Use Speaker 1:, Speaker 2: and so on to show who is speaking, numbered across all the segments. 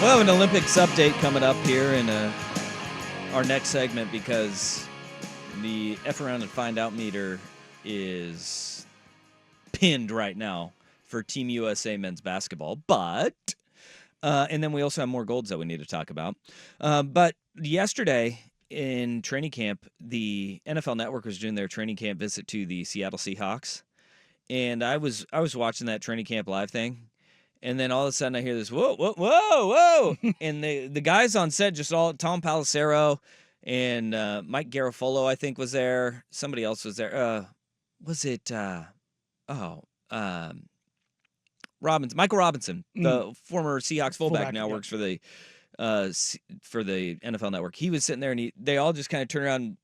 Speaker 1: We'll have an Olympics update coming up here in our next segment because the F around and find out meter is pinned right now for Team USA men's basketball. But, and then we also have more golds that we need to talk about. But yesterday in training camp, the NFL Network was doing their training camp visit to the Seattle Seahawks. And I was watching that training camp live thing. And then all of a sudden I hear this, whoa, whoa, whoa, whoa. And the guys on set, just all Tom Pelissero and Mike Garafolo, I think, was there. Somebody else was there. Was it, Michael Robinson, the former Seahawks fullback now works for the NFL Network. He was sitting there and they all just kind of turned around.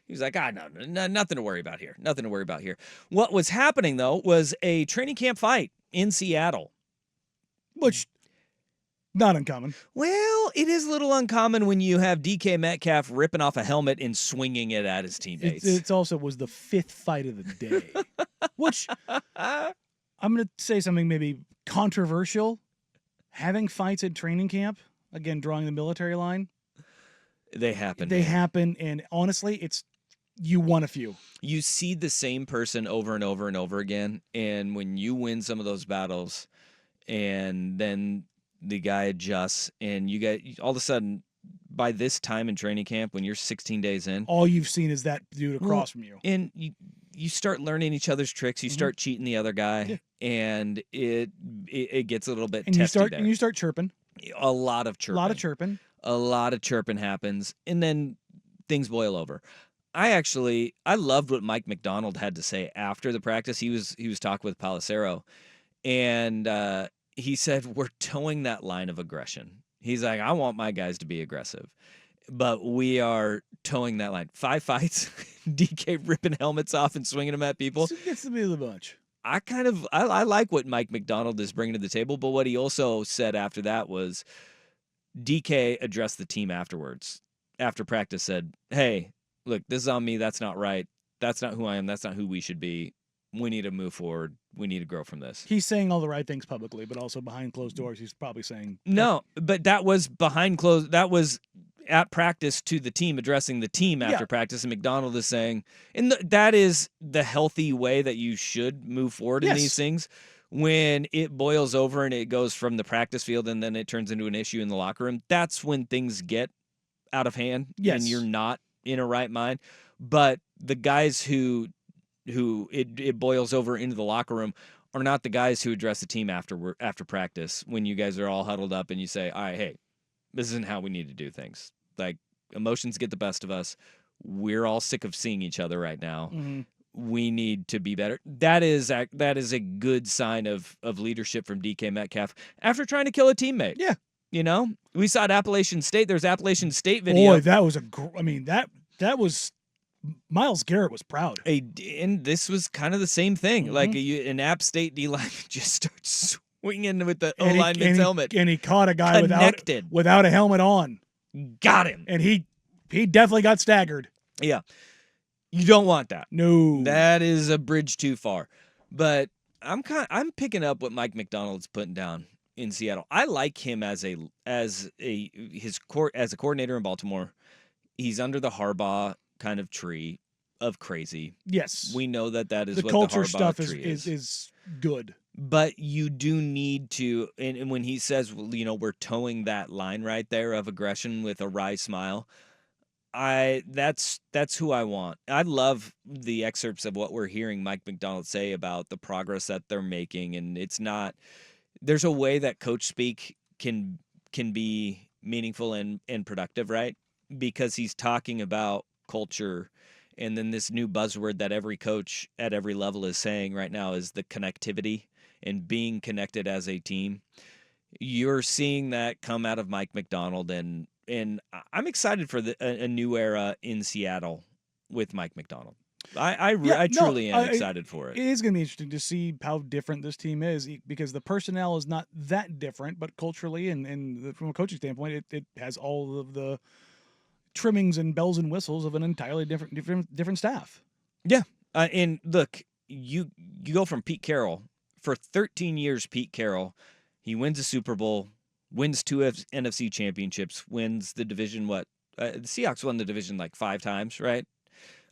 Speaker 1: He was like, no, nothing to worry about here. Nothing to worry about here. What was happening, though, was a training camp fight in Seattle.
Speaker 2: Which, not uncommon.
Speaker 1: Well, it is a little uncommon when you have DK Metcalf ripping off a helmet and swinging it at his teammates.
Speaker 2: It also was the fifth fight of the day. Which, I'm going to say something maybe controversial. Having fights at training camp, again, drawing the military line.
Speaker 1: They happen.
Speaker 2: They happen, and honestly, you won a few.
Speaker 1: You see the same person over and over and over again, and when you win some of those battles, and then the guy adjusts, and you get all of a sudden, by this time in training camp, when you're 16 days in,
Speaker 2: all you've seen is that dude across from you,
Speaker 1: and you start learning each other's tricks. You start cheating the other guy, and it gets a little bit testy there.
Speaker 2: And you start chirping.
Speaker 1: A lot of chirping. A lot of chirping happens, and then things boil over. I loved what Mike McDonald had to say after the practice. He was talking with Pelissero, and he said, we're towing that line of aggression. He's like, I want my guys to be aggressive, but we are towing that line. 5 fights, DK ripping helmets off and swinging them at people.
Speaker 2: It gets to be the bunch.
Speaker 1: I like what Mike McDonald is bringing to the table, but what he also said after that was DK addressed the team afterwards. After practice said, hey, look, this is on me. That's not right. That's not who I am. That's not who we should be. We need to move forward. We need to grow from this.
Speaker 2: He's saying all the right things publicly, but also behind closed doors, he's probably saying...
Speaker 1: No, but that was behind closed... That was at practice to the team, addressing the team after practice, and McDonald is saying... And that is the healthy way that you should move forward in these things. When it boils over and it goes from the practice field and then it turns into an issue in the locker room, that's when things get out of hand and you're not in a right mind. But the guys who it boils over into the locker room are not the guys who address the team after practice when you guys are all huddled up and you say, all right, hey, this isn't how we need to do things. Like, emotions get the best of us. We're all sick of seeing each other right now. Mm-hmm. We need to be better. That is a good sign of leadership from DK Metcalf after trying to kill a teammate.
Speaker 2: Yeah.
Speaker 1: You know, we saw at Appalachian State. There's Appalachian State video.
Speaker 2: Boy, that was that was Myles Garrett was proud.
Speaker 1: And this was kind of the same thing. Mm-hmm. Like an App State D lineman just starts swinging with the O-lineman's helmet.
Speaker 2: And he caught a guy without a helmet on.
Speaker 1: Got him.
Speaker 2: And he definitely got staggered.
Speaker 1: Yeah. You don't want that.
Speaker 2: No.
Speaker 1: That is a bridge too far. But I'm picking up what Mike McDonald's putting down in Seattle. I like him as a coordinator in Baltimore. He's under the Harbaugh kind of tree of crazy.
Speaker 2: Yes.
Speaker 1: We know that is
Speaker 2: the
Speaker 1: what
Speaker 2: culture
Speaker 1: the Harbaugh
Speaker 2: stuff
Speaker 1: tree
Speaker 2: is good.
Speaker 1: But you do need to, and when he says, we're towing that line right there of aggression with a wry smile, that's who I want. I love the excerpts of what we're hearing Mike McDonald say about the progress that they're making, and there's a way that coach speak can be meaningful and productive, right? Because he's talking about culture, and then this new buzzword that every coach at every level is saying right now is the connectivity and being connected as a team. You're seeing that come out of Mike McDonald, and I'm excited for a new era in Seattle with Mike McDonald. I truly am excited for it.
Speaker 2: It is going to be interesting to see how different this team is, because the personnel is not that different, but culturally and from a coaching standpoint, it has all of the trimmings and bells and whistles of an entirely different staff.
Speaker 1: Yeah, and look, you go from Pete Carroll for 13 years. Pete Carroll, he wins a Super Bowl wins 2 NFC championships, wins the division. The Seahawks won the division like 5 times, right?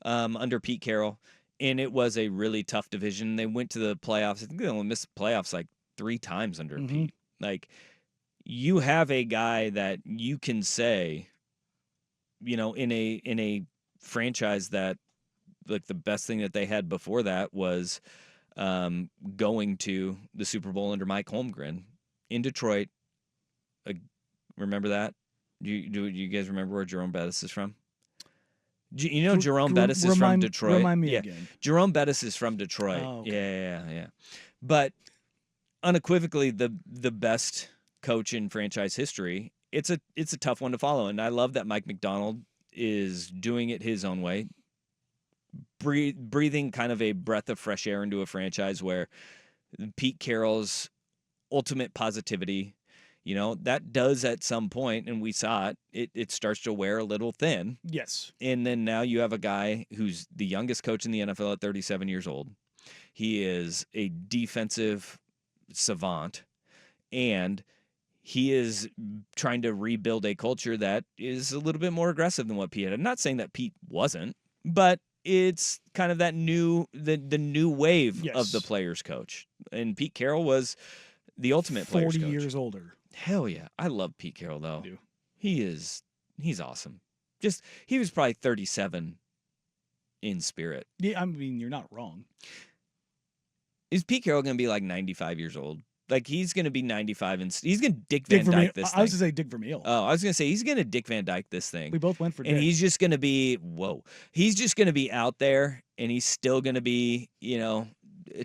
Speaker 1: Under Pete Carroll. And it was a really tough division. They went to the playoffs. I think they only missed the playoffs like 3 times under Pete. Like, you have a guy that you can say, in a franchise that, like, the best thing that they had before that was going to the Super Bowl under Mike Holmgren in Detroit. Remember that? Do you guys remember where Jerome Bettis is from? Jerome Bettis is from Detroit.
Speaker 2: Remind me again.
Speaker 1: Jerome Bettis is from Detroit.
Speaker 2: Oh, okay.
Speaker 1: Yeah. But unequivocally, the best coach in franchise history. It's a tough one to follow, and I love that Mike Macdonald is doing it his own way, breathing kind of a breath of fresh air into a franchise where Pete Carroll's ultimate positivity, that does at some point, and we saw it starts to wear a little thin.
Speaker 2: Yes.
Speaker 1: And then now you have a guy who's the youngest coach in the NFL at 37 years old. He is a defensive savant, and he is trying to rebuild a culture that is a little bit more aggressive than what Pete had. I'm not saying that Pete wasn't, but it's kind of that the new wave of the players coach. And Pete Carroll was the ultimate players coach.
Speaker 2: 40 years older.
Speaker 1: Hell yeah. I love Pete Carroll, though.
Speaker 2: I do.
Speaker 1: He's awesome. He was probably 37 in spirit.
Speaker 2: Yeah, I mean, you're not wrong.
Speaker 1: Is Pete Carroll going to be like 95 years old? Like, he's going to be 95 and he's going to Dick Van Dyke this thing.
Speaker 2: I was going to say Dick Vermeil.
Speaker 1: Oh, I was going to say he's going to Dick Van Dyke this thing.
Speaker 2: We both went for Dick.
Speaker 1: And he's just going to be, he's just going to be out there, and he's still going to be,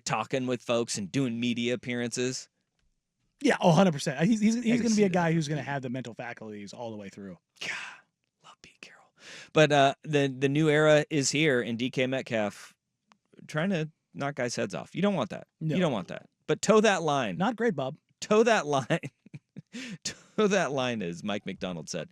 Speaker 1: talking with folks and doing media appearances.
Speaker 2: Yeah, 100%. He's going to be a guy who's going to have the mental faculties all the way through.
Speaker 1: God, love Pete Carroll. But the new era is here, and DK Metcalf trying to knock guys' heads off. You don't want that. No. You don't want that. But toe that line.
Speaker 2: Not great, Bob.
Speaker 1: Toe that line. Toe that line, as Mike Macdonald said.